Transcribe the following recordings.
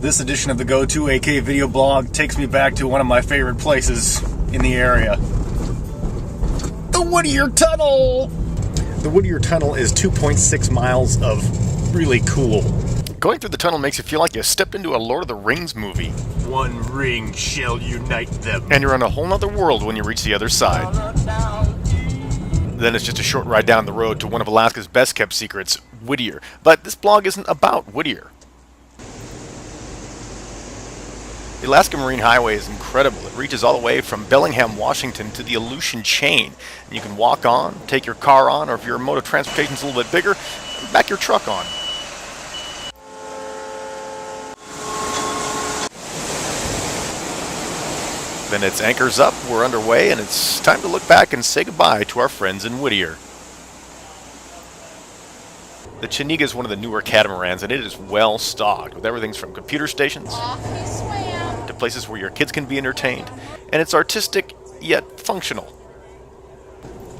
This edition of the GoToAK video blog takes me back to one of my favorite places in the area. The Whittier Tunnel! The Whittier Tunnel is 2.6 miles of really cool. Going through the tunnel makes you feel like you stepped into a Lord of the Rings movie. One ring shall unite them. And you're in a whole nother world when you reach the other side. Then it's just a short ride down the road to one of Alaska's best kept secrets, Whittier. But this blog isn't about Whittier. The Alaska Marine Highway is incredible. It reaches all the way from Bellingham, Washington to the Aleutian Chain. And you can walk on, take your car on, or if your mode of transportation is a little bit bigger, back your truck on. Then it's anchors up, we're underway, and it's time to look back and say goodbye to our friends in Whittier. The Chenega is one of the newer catamarans, and it is well stocked with everything from computer stations to places where your kids can be entertained. And it's artistic, yet functional.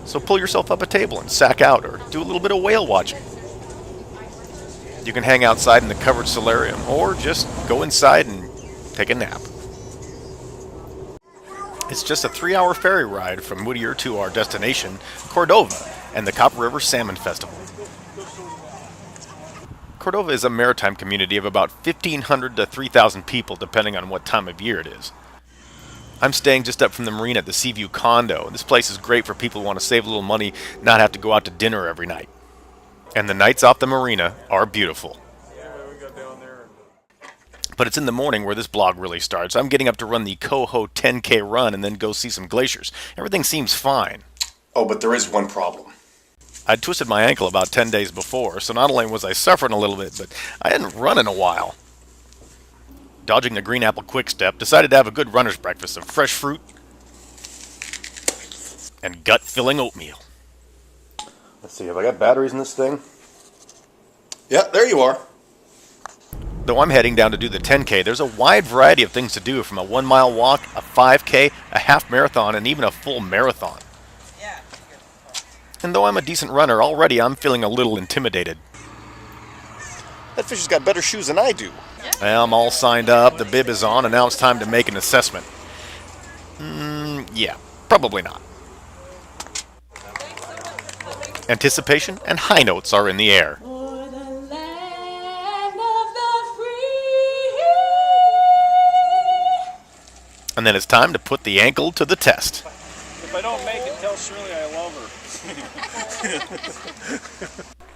So pull yourself up a table and sack out, or do a little bit of whale watching. You can hang outside in the covered solarium, or just go inside and take a nap. It's just a 3-hour ferry ride from Whittier to our destination, Cordova, and the Copper River Salmon Festival. Cordova is a maritime community of about 1,500 to 3,000 people, depending on what time of year it is. I'm staying just up from the marina at the Seaview Condo. This place is great for people who want to save a little money, not have to go out to dinner every night. And the nights off the marina are beautiful. But it's in the morning where this blog really starts. I'm getting up to run the Coho 10K run and then go see some glaciers. Everything seems fine. Oh, but there is one problem. I'd twisted my ankle about 10 days before, so not only was I suffering a little bit, but I hadn't run in a while. Dodging the green apple quick step, decided to have a good runner's breakfast of fresh fruit and gut-filling oatmeal. Let's see, have I got batteries in this thing? Yeah, there you are. Though I'm heading down to do the 10K, there's a wide variety of things to do, from a 1-mile walk, a 5K, a half marathon, and even a full marathon. And though I'm a decent runner, already I'm feeling a little intimidated. That fish has got better shoes than I do. Well, I'm all signed up, the bib is on, and now it's time to make an assessment. Yeah, probably not. Anticipation and high notes are in the air. And then it's time to put the ankle to the test. If I don't make it, tell Shirley I love her.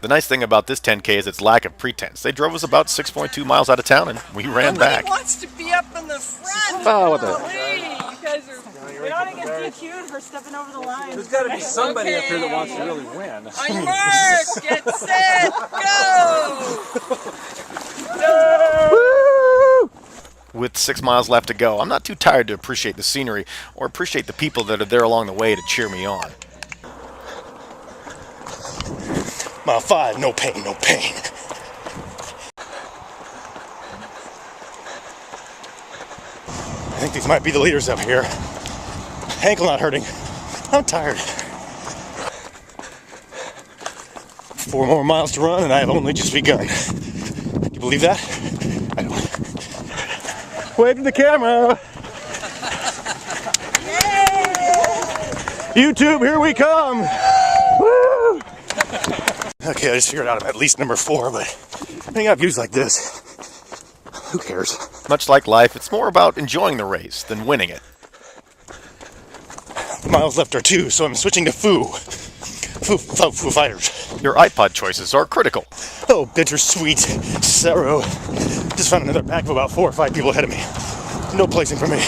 The nice thing about this 10K is its lack of pretense. They drove us about 6.2 miles out of town, and we ran back. Nobody wants to be up in the front. Oh, what the... You guys are... We don't want to get DQ'd for stepping over the line. There's got to be somebody up here that wants to really win. On your mark, get set, go! Woo! With 6 miles left to go, I'm not too tired to appreciate the scenery or appreciate the people that are there along the way to cheer me on. Mile 5, no pain, no pain. I think these might be the leaders up here. Ankle not hurting. I'm tired. 4 more miles to run and I have only just begun. Can you believe that? I don't. Wave to the camera. YouTube, here we come. Woo! Okay, I just figured out I'm at least number 4, but when you got views like this, who cares? Much like life, it's more about enjoying the race than winning it. The miles left are 2, so I'm switching to Foo Fighters. Your iPod choices are critical. Oh, bittersweet sorrow. Just found another pack of about 4 or 5 people ahead of me. No placing for me.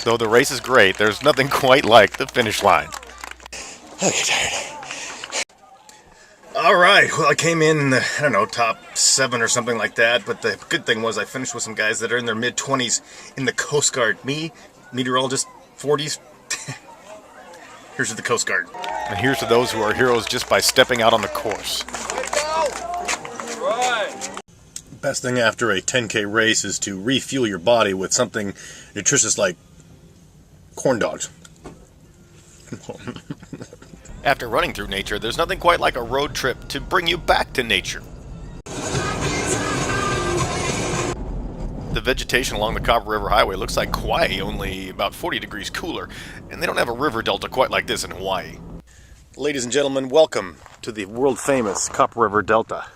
Though the race is great, there's nothing quite like the finish line. Okay, tired. Alright, well I came in, I don't know, top 7 or something like that, but the good thing was I finished with some guys that are in their mid-20s in the Coast Guard. Me, meteorologist, 40s. Here's to the Coast Guard. And here's to those who are heroes just by stepping out on the course. Best thing after a 10K race is to refuel your body with something nutritious like corn dogs. After running through nature, there's nothing quite like a road trip to bring you back to nature. The vegetation along the Copper River Highway looks like Kauai, only about 40 degrees cooler, and they don't have a river delta quite like this in Hawaii. Ladies and gentlemen, welcome to the world-famous Copper River Delta.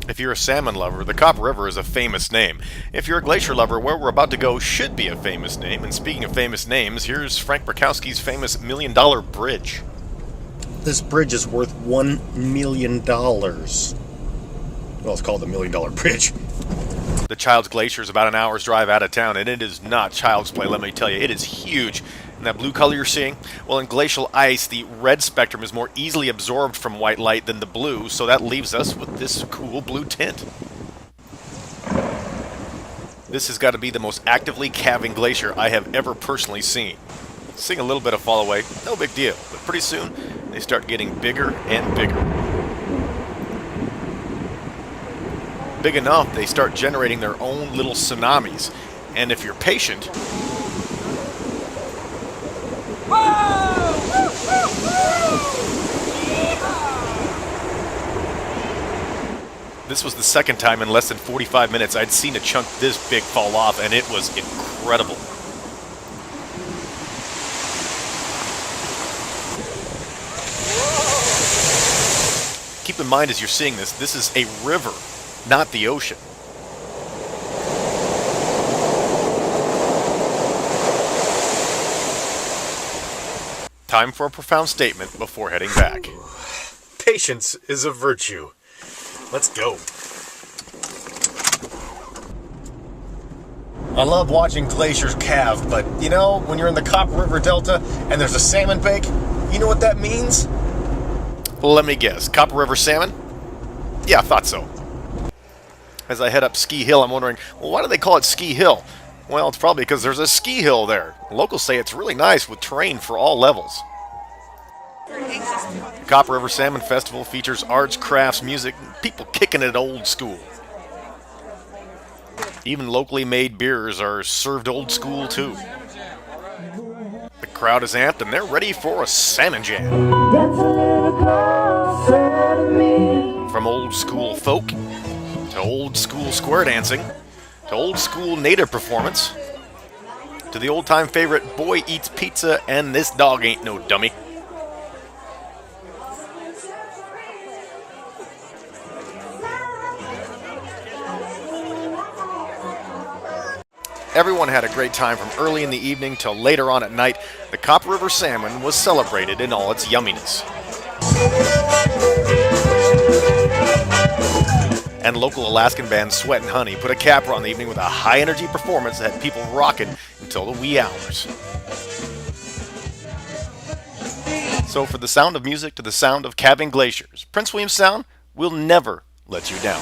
If you're a salmon lover, the Copper River is a famous name. If you're a glacier lover, where we're about to go should be a famous name. And speaking of famous names, here's Frank Burkowski's famous $1 Million Bridge. This bridge is worth $1 million. Well, it's called the $1 Million Bridge. The Child's Glacier is about an hour's drive out of town, and it is not child's play, let me tell you. It is huge. And that blue color you're seeing? Well, in glacial ice, the red spectrum is more easily absorbed from white light than the blue, so that leaves us with this cool blue tint. This has got to be the most actively calving glacier I have ever personally seen. Seeing a little bit of fall away, no big deal, but pretty soon they start getting bigger and bigger. Big enough, they start generating their own little tsunamis. And if you're patient, this was the second time in less than 45 minutes I'd seen a chunk this big fall off, and it was incredible. Keep in mind as you're seeing this, this is a river, not the ocean. Time for a profound statement before heading back. Patience is a virtue. Let's go. I love watching glaciers calve, but you know, when you're in the Copper River Delta and there's a salmon bake, you know what that means? Let me guess, Copper River salmon? Yeah, I thought so. As I head up Ski Hill, I'm wondering, well, why do they call it Ski Hill? Well, it's probably because there's a ski hill there. Locals say it's really nice with terrain for all levels. The Copper River Salmon Festival features arts, crafts, music, and people kicking it old school. Even locally made beers are served old school too. The crowd is amped and they're ready for a salmon jam. From old school folk to old school square dancing to old school native performance to the old time favorite boy eats pizza and this dog ain't no dummy. Everyone had a great time from early in the evening till later on at night. The Copper River salmon was celebrated in all its yumminess. And local Alaskan band Sweat and Honey put a capper on the evening with a high-energy performance that had people rocking until the wee hours. So for the sound of music to the sound of calving glaciers, Prince William Sound will never let you down.